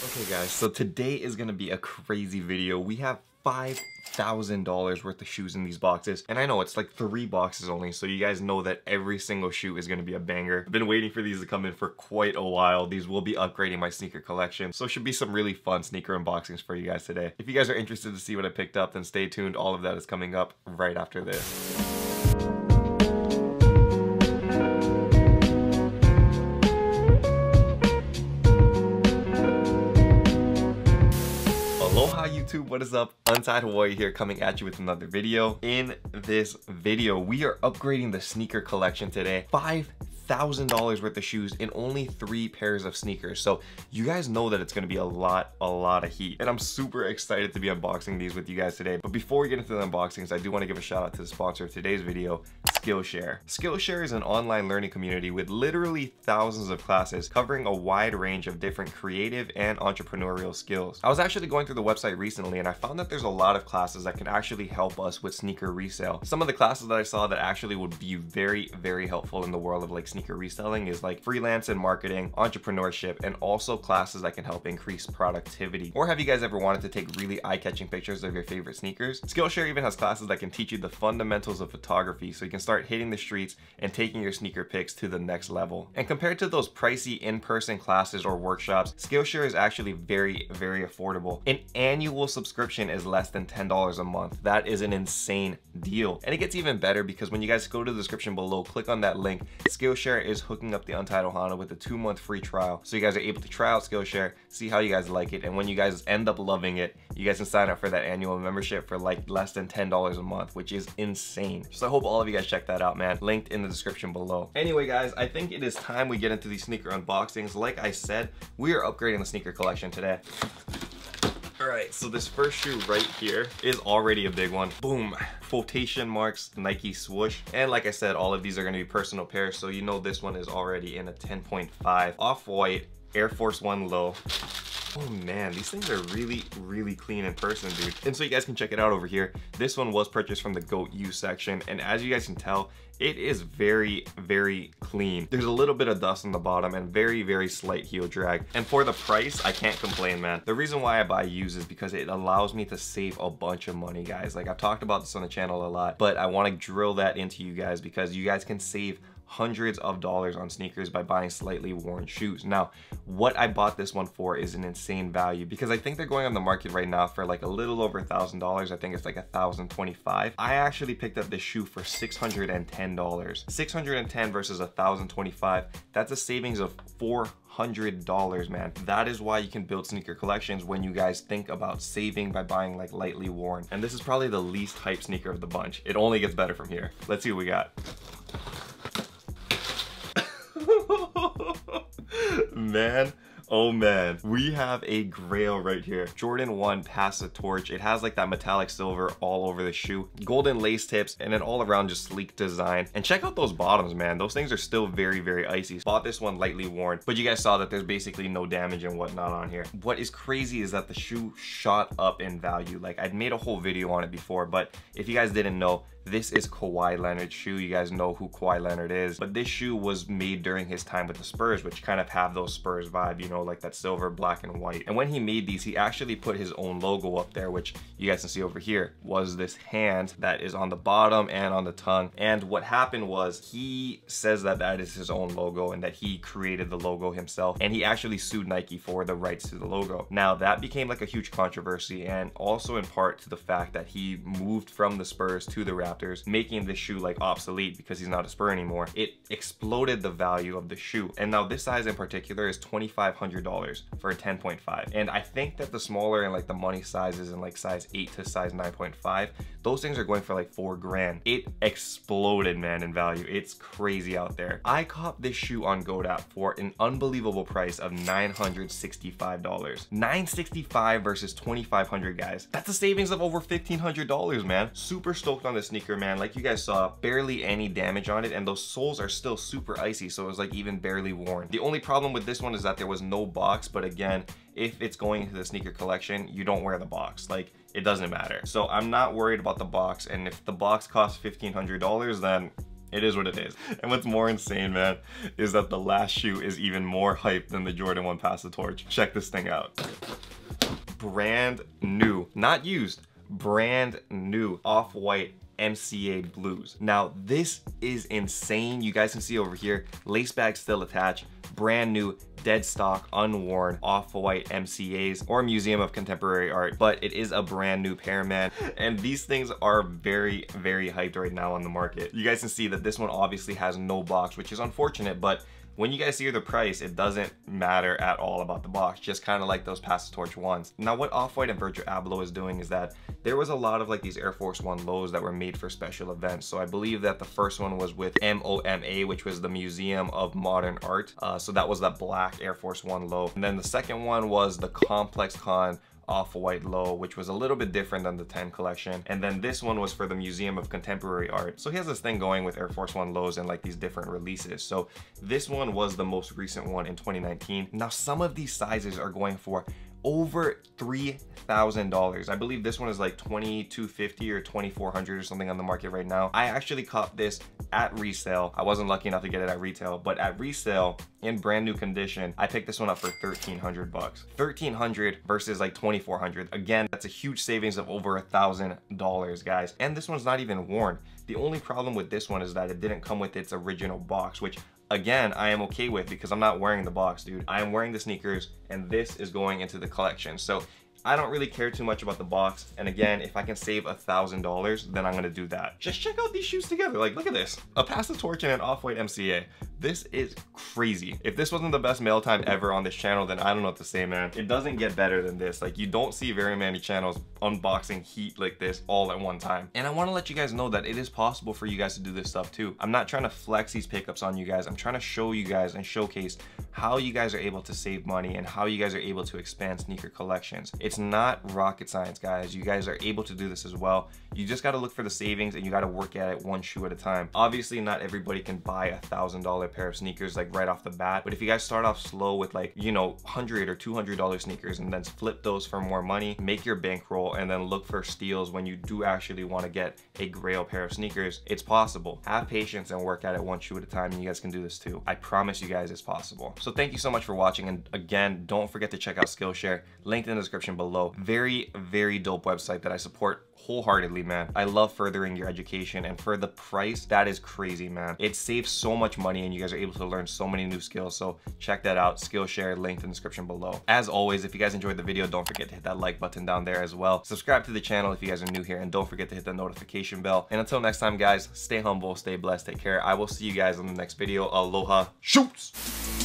Okay guys, so today is gonna be a crazy video. We have $5,000 worth of shoes in these boxes, and I know it's like 3 boxes only, so you guys know that every single shoe is gonna be a banger. I've been waiting for these to come in for quite a while. These will be upgrading my sneaker collection, so it should be some really fun sneaker unboxings for you guys today. If you guys are interested to see what I picked up, then stay tuned. All of that is coming up right after this. Aloha YouTube, what is up? Untied Hawaii here, coming at you with another video. In this video, we are upgrading the sneaker collection today. $5,000 worth of shoes in only 3 pairs of sneakers. So you guys know that it's gonna be a lot of heat. And I'm super excited to be unboxing these with you guys today. But before we get into the unboxings, I do want to give a shout out to the sponsor of today's video, Skillshare. Skillshare is an online learning community with literally thousands of classes covering a wide range of different creative and entrepreneurial skills. I was actually going through the website recently and I found that there's a lot of classes that can actually help us with sneaker resale. Some of the classes that I saw that actually would be very helpful in the world of like sneaker reselling is like freelance and marketing, entrepreneurship, and also classes that can help increase productivity. Or have you guys ever wanted to take really eye-catching pictures of your favorite sneakers? Skillshare even has classes that can teach you the fundamentals of photography so you can start hitting the streets and taking your sneaker pics to the next level. And compared to those pricey in-person classes or workshops, Skillshare is actually very affordable. An annual subscription is less than $10 a month. That is an insane deal. And it gets even better because when you guys go to the description below, click on that link. Skillshare is hooking up the Untied Ohana with a 2-month free trial. So you guys are able to try out Skillshare, see how you guys like it, and when you guys end up loving it, you guys can sign up for that annual membership for like less than $10 a month, which is insane. So I hope all of you guys check that out, man. Linked in the description below. Anyway guys, I think it is time we get into these sneaker unboxings. Like I said, we are upgrading the sneaker collection today. Alright, so this first shoe right here is already a big one. Boom. Quotation marks, Nike swoosh. And like I said, all of these are going to be personal pairs, so you know this one is already in a 10.5. OffWhite Air Force 1 low. Oh man, these things are really clean in person, dude. And so you guys can check it out over here. This one was purchased from the GOAT U section, and as you guys can tell, it is very clean. There's a little bit of dust on the bottom and very slight heel drag. And for the price, I can't complain, man. The reason why I buy used is because it allows me to save a bunch of money, guys. Like I've talked about this on the channel a lot, but I want to drill that into you guys because you guys can save hundreds of dollars on sneakers by buying slightly worn shoes. Now, what I bought this one for is an insane value because I think they're going on the market right now for like a little over $1,000. I think it's like $1,025. I actually picked up this shoe for $610. $610 versus $1,025. That's a savings of $400, man. That is why you can build sneaker collections when you guys think about saving by buying like lightly worn. And this is probably the least hype sneaker of the bunch. It only gets better from here. Let's see what we got. Man, oh man, we have a grail right here. Jordan 1 Pass the Torch. It has like that metallic silver all over the shoe, golden lace tips, and an all around just sleek design. And check out those bottoms, man. Those things are still very icy. Bought this one lightly worn, but you guys saw that there's basically no damage and whatnot on here. What is crazy is that the shoe shot up in value. Like I'd made a whole video on it before, but if you guys didn't know, this is Kawhi Leonard's shoe. You guys know who Kawhi Leonard is, but this shoe was made during his time with the Spurs, which kind of have those Spurs vibe, you know, like that silver, black, and white. And when he made these, he actually put his own logo up there, which you guys can see over here was this hand that is on the bottom and on the tongue. And what happened was he says that that is his own logo and that he created the logo himself, and he actually sued Nike for the rights to the logo. Now that became like a huge controversy, and also in part to the fact that he moved from the Spurs to the Raptors, making this shoe like obsolete because he's not a Spur anymore. It exploded the value of the shoe, and now this size in particular is $2,500 for a 10.5. And I think that the smaller and like the money sizes in like size 8 to size 9.5, those things are going for like $4 grand. It exploded, man, in value. It's crazy out there. I caught this shoe on GOAT app for an unbelievable price of $965. $965 versus $2,500, guys. That's a savings of over $1,500, man. Super stoked on this sneaker, man. Like you guys saw, barely any damage on it, and those soles are still super icy, so it was like even barely worn. The only problem with this one is that there was no box, but again, if it's going into the sneaker collection, you don't wear the box. Like, it doesn't matter. So I'm not worried about the box, and if the box costs $1,500, then it is what it is. And what's more insane, man, is that the last shoe is even more hype than the Jordan 1 Pass the Torch. Check this thing out. brand new, not used, brand new OffWhite MCA blues. Now this is insane. You guys can see over here, lace bag still attached, brand new, dead stock, unworn OffWhite MCAs or Museum of Contemporary Art, but it is a brand new pair, man. And these things are very, very hyped right now on the market. You guys can see that this one obviously has no box, which is unfortunate, but when you guys see the price, it doesn't matter at all about the box, just kind of like those Pass the Torch ones. Now what OffWhite and Virgil Abloh is doing is that there was a lot of like these Air Force One lows that were made for special events. So I believe that the first one was with MOMA, which was the Museum of Modern Art. So that was that black Air Force One low. And then the second one was the Complex Con OffWhite low, which was a little bit different than the 10 collection. And then this one was for the Museum of Contemporary Art. So he has this thing going with Air Force One lows and like these different releases. So this one was the most recent one in 2019. Now some of these sizes are going for over $3,000. I believe this one is like $2,250 or $2,400 or something on the market right now. I actually caught this at resale. I wasn't lucky enough to get it at retail, but at resale in brand new condition, I picked this one up for 1,300 bucks. 1,300 versus like 2,400. Again, that's a huge savings of over $1,000, guys. And this one's not even worn. The only problem with this one is that it didn't come with its original box, which again, I am okay with because I'm not wearing the box, dude. I am wearing the sneakers and this is going into the collection. So I don't really care too much about the box. And again, if I can save $1,000, then I'm gonna do that. Just check out these shoes together. Like, look at this. A Pass the Torch and an OffWhite MCA. This is crazy. If this wasn't the best mail time ever on this channel, then I don't know what to say, man. It doesn't get better than this. Like, you don't see very many channels unboxing heat like this all at one time. And I wanna let you guys know that it is possible for you guys to do this stuff too. I'm not trying to flex these pickups on you guys. I'm trying to show you guys and showcase how you guys are able to save money and how you guys are able to expand sneaker collections. It's not rocket science, guys. You guys are able to do this as well. You just gotta look for the savings and you gotta work at it one shoe at a time. Obviously, not everybody can buy $1,000 pair of sneakers like right off the bat, but if you guys start off slow with like, you know, $100 or $200 sneakers and then flip those for more money, make your bankroll, and then look for steals when you do actually want to get a grail pair of sneakers, it's possible. Have patience and work at it one shoe at a time, and you guys can do this too. I promise you guys it's possible. So thank you so much for watching, and again, don't forget to check out Skillshare, linked in the description below. Very, very dope website that I support wholeheartedly, man. I love furthering your education, and for the price, that is crazy, man. It saves so much money and you guys are able to learn so many new skills. So check that out, Skillshare, linked in the description below. As always, if you guys enjoyed the video, don't forget to hit that like button down there as well. Subscribe to the channel if you guys are new here, and don't forget to hit the notification bell. And until next time, guys, stay humble, stay blessed, take care. I will see you guys on the next video. Aloha, shoots!